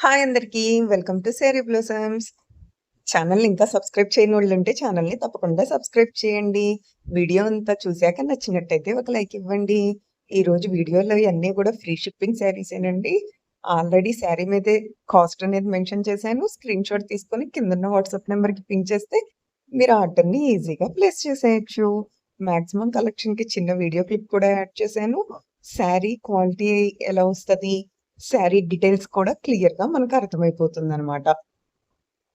Hi అందరికీ. Welcome to sari blossoms. ఛానల్‌ని ఇంకా సబ్స్క్రైబ్ చేయనోళ్ళుంటే ఛానల్‌ని తప్పకుండా సబ్స్క్రైబ్ చేయండి. వీడియో అంతా చూసాక నచ్చినట్టయితే ఒక లైక్ ఇవ్వండి. ఈరోజు వీడియోలో ఇయన్నీ కూడా ఫ్రీ షిప్పింగ్ శారీసేనండి. ఆల్రెడీ శారీ మీదే కాస్ట్ అనేది మెన్షన్ చేశాను. స్క్రీన్‌షాట్ తీసుకొని కిందున్న వాట్సాప్ నంబర్‌కి పింగ్ చేస్తే మీరు ఆర్డర్‌ని ఈజీగా ప్లేస్ చేసేయొచ్చు. మాక్సిమం కలెక్షన్‌కి చిన్న వీడియో క్లిప్ కూడా యాడ్ చేశాను. శారీ క్వాలిటీ ఎలా వస్తది, శారీ డీటెయిల్స్ కూడా క్లియర్‌గా మనకు అర్థమైపోతుందనమాట.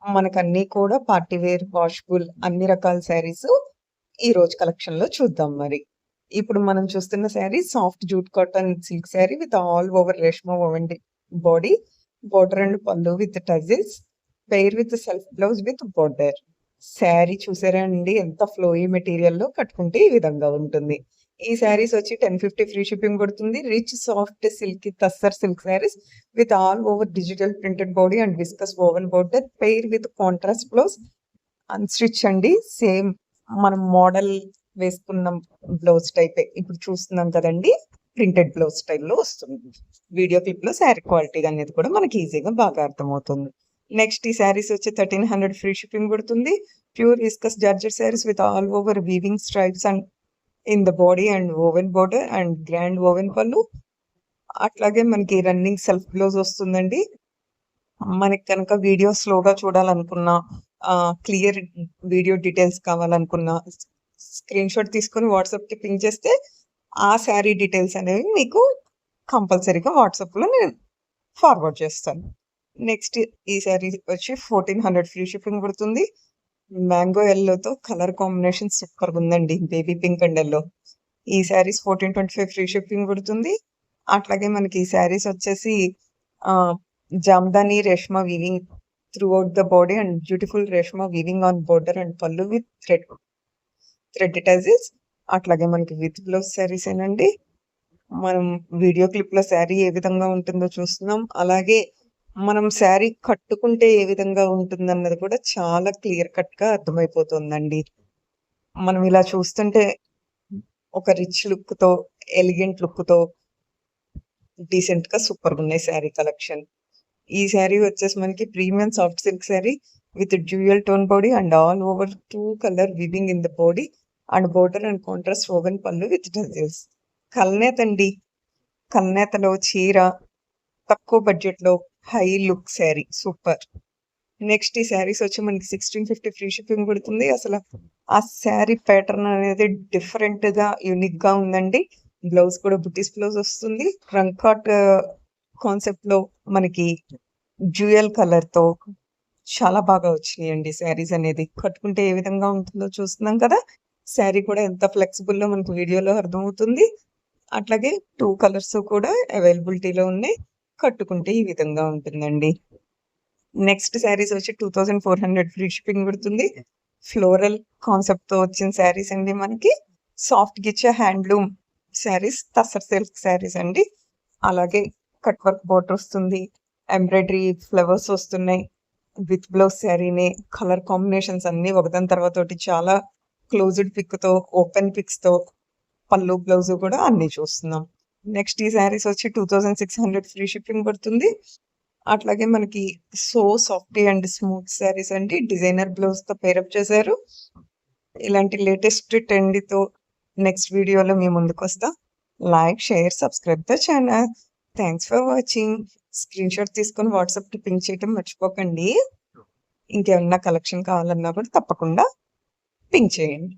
మనకన్నీ కూడా పార్టీ వేర్, వాషబుల్ అన్ని రకాల శారీసు ఈరోజు కలెక్షన్‌లో చూద్దాం మరి. ఇప్పుడు మనం చూస్తున్న sari soft jute cotton silk sari with all over resham woven body, border and pallu with tassels, pair with self blouse with border. Sari చూసారా అండి ఎంత ఫ్లోయీ మెటీరియల్‌లో కట్టుకుంటే ఈ విధంగా ఉంటుంది. ఈ శారీస్ వచ్చి 1050 ఫ్రీ షిప్పింగ్ పడుతుంది. Rich soft silky tussar silk saris with all over digital printed body and viscose woven border, pair with contrast blouse, unstitch అండి. సేమ్ మనం మోడల్ వేసుకున్న బ్లౌజ్ టైపే ఇప్పుడు చూస్తున్నాం కదండీ! ప్రింటెడ్ బ్లౌజ్ స్టైల్‌లో వస్తుంది. వీడియో క్లిప్‌లో శారీ క్వాలిటీ అనేది కూడా మనకి ఈజీగా బాగా అర్థమవుతుంది. నెక్స్ట్ ఈ శారీస్ వచ్చి 1300 ఫ్రీ షిప్పింగ్ పడుతుంది. Pure viscose georgette saris with all over weaving stripes and in the body and woven border and grand woven pallu. అట్లాగే మనకి రన్నింగ్ సెల్ఫ్ బ్లౌజ్ వస్తుందండి. మనకి కనుక వీడియో స్లోగా చూడాలనుకున్నా, క్లియర్ వీడియో డీటెయిల్స్ కావాలనుకున్నా, స్క్రీన్‌షాట్ తీసుకొని వాట్సాప్‌కి పింగ్ చేస్తే ఆ శారీ డీటెయిల్స్ అనేవి మీకు కంపల్సరీగా వాట్సాప్‌లో నేను ఫార్వర్డ్ చేస్తాను. నెక్స్ట్ ఈ శారీ వచ్చి 1400 ఫ్రీ షిప్పింగ్ పడుతుంది. మ్యాంగో యెల్లోతో కలర్ కాంబినేషన్ సూపర్‌గుందండి. Baby pink and yellow. ఈ శారీస్ 1425 ఫ్రీ షిప్పింగ్ పడుతుంది. అట్లాగే మనకి ఈ శారీస్ వచ్చేసి Jamdani Reshma weaving throughout the body and beautiful Reshma weaving on border and pallu with thread tassels. అట్లాగే మనకి విత్ బ్లౌజ్ శారీసేనండి. మనం వీడియో క్లిప్‌లో శారీ ఏ విధంగా ఉంటుందో చూస్తున్నాం. అలాగే మనం శారీ కట్టుకుంటే ఏ విధంగా ఉంటుందన్నది కూడా చాలా క్లియర్ కట్‌గా అర్థమైపోతుందండి. మనం ఇలా చూస్తుంటే ఒక రిచ్ లుక్‌తో, ఎలిగెంట్ లుక్‌తో డీసెంట్‌గా సూపర్‌గున్నాయి శారీ కలెక్షన్. ఈ శారీ వచ్చేసి మనకి premium soft silk sari with dual tone body and all over 2 colour weaving in the body and border and contrast woven pallu with tassels. కల్నేతండి. కల్నేతలో చీర తక్కువ బడ్జెట్‌లో high look sari super. Next ఈ శారీస్ వచ్చి మనకి 1650 ఫ్రీ షిప్పింగ్ పడుతుంది. అసల ఆ శారీ ప్యాటర్న్ అనేది డిఫరెంట్‌గా, యూనిక్‌గా ఉందండి. బ్లౌజ్ కూడా బుటీస్ బ్లౌజ్ వస్తుంది. ట్రంకాట్ కాన్సెప్ట్‌లో మనకి డ్యూయల్ కలర్‌తో చాలా బాగా వచ్చినాయండి శారీస్ అనేది. కట్టుకుంటే ఏ విధంగా ఉంటుందో చూస్తున్నాం కదా! శారీ కూడా ఎంత ఫ్లెక్సిబుల్‌లో మనకు వీడియోలో అర్థమవుతుంది. అట్లాగే 2 కలర్స్ కూడా అవైలబిలిటీలో ఉన్నాయి. కట్టుకుంటే ఈ విధంగా ఉంటుందండి. నెక్స్ట్ శారీస్ వచ్చి 2400 ఫ్రీ షిప్పింగ్ పడుతుంది. ఫ్లోరల్ కాన్సెప్ట్‌తో వచ్చిన శారీస్ అండి మనకి. Soft ghicha handloom sarees, tussar silk sarees అండి. అలాగే కట్ వర్క్ బోర్డర్ వస్తుంది. ఎంబ్రాయిడరీ ఫ్లవర్స్ వస్తున్నాయి. విత్ బ్లౌజ్ శారీనే. కలర్ కాంబినేషన్స్ అన్నీ ఒకదాని తర్వాత ఒకటి చాలా క్లోజ్డ్ పిక్‌తో, ఓపెన్ పిక్స్‌తో పల్లు, బ్లౌజ్ కూడా అన్నీ చూస్తున్నాం. నెక్స్ట్ ఈ శారీస్ వచ్చి 2600 ఫ్రీ షిప్పింగ్ పడుతుంది. అట్లాగే మనకి so softy and smooth saris అండి. డిజైనర్ బ్లౌజ్‌తో పేరప్ చేశారు. ఇలాంటి లేటెస్ట్ ట్రెండ్‌తో నెక్స్ట్ వీడియోలో మీ ముందుకొస్తా. Like, share, subscribe the channel. Thanks for watching. స్క్రీన్‌షాట్ తీసుకొని వాట్సాప్‌కి పింగ్ చేయటం మర్చిపోకండి. ఇంకేమన్నా కలెక్షన్ కావాలన్నా కూడా తప్పకుండా పింగ్ చేయండి.